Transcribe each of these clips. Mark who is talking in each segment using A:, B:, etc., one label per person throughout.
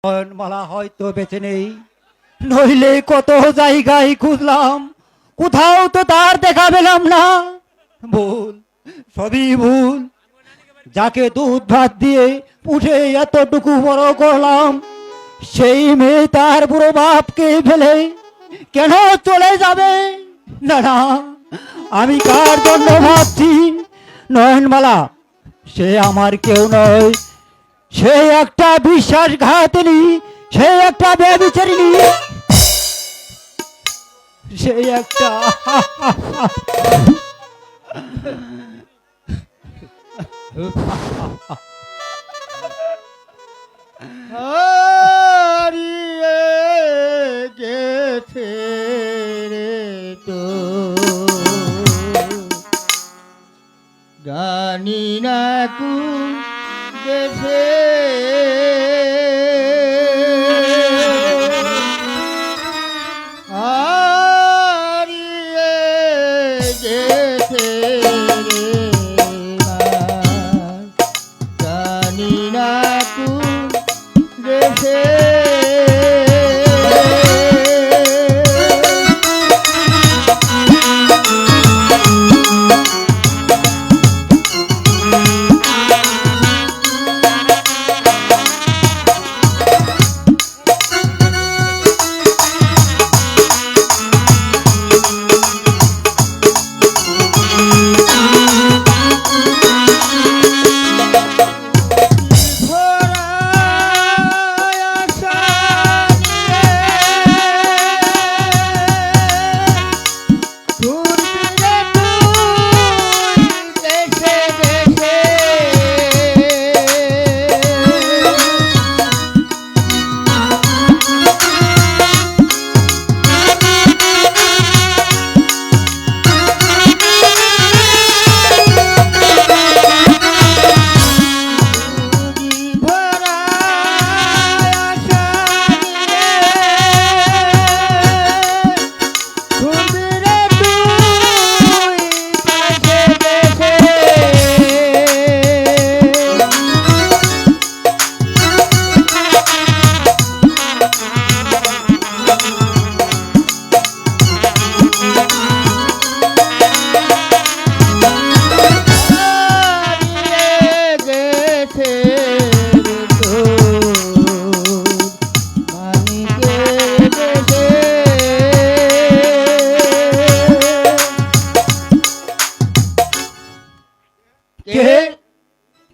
A: মালা হয়তো বেঁচে নেই, নইলে কত জায়গায় খুঁজলাম, কোথাও তো তার দেখা পেলাম না। ভুল, সবই ভুল। যাকে দুধ ভাত দিয়ে পুষে এতটুকু বড় করলাম, সেই মেয়ে তার বুড়ো বাপকে ফেলে কেন চলে যাবে? না না, আমি কার জন্য ভাবছি? নয়নমালা সে আমার কেউ নয়, সে একটা বিশ্বাসঘাতিনী, সে একটা ব্যভিচারিণী, সে একটা
B: হারিয়ে গেছে রে তো জানি না কোন দেশে হারিয়ে গেছে রে মা, জানি না কোন দেশে।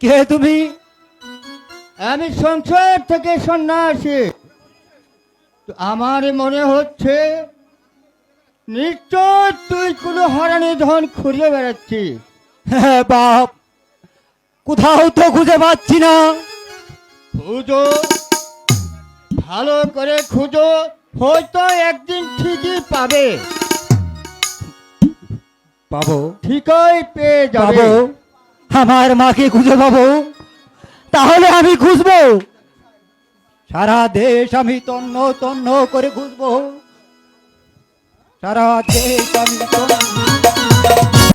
A: কে তুমি?
B: আমি সংসার থেকে সন্ন্যাসী। আমার মনে হচ্ছে নিশ্চয় তুই কোনো হারানি ধন খুঁজে বেড়াচ্ছিস।
A: হ্যাঁ বাপ, কোথাও তো খুঁজে পাচ্ছি না।
B: খুঁজো, ভালো করে খুঁজো, হয়তো একদিন ঠিকই পাবে।
A: পাবো,
B: ঠিকই পেয়ে যাবে।
A: পাবো, আমার মাকে খুঁজে পাবো, তাহলে আমি খুঁজবো। সারা দেশ আমি তন্ন তন্ন করে খুঁজবো, সারা দেশ আমি তন্ন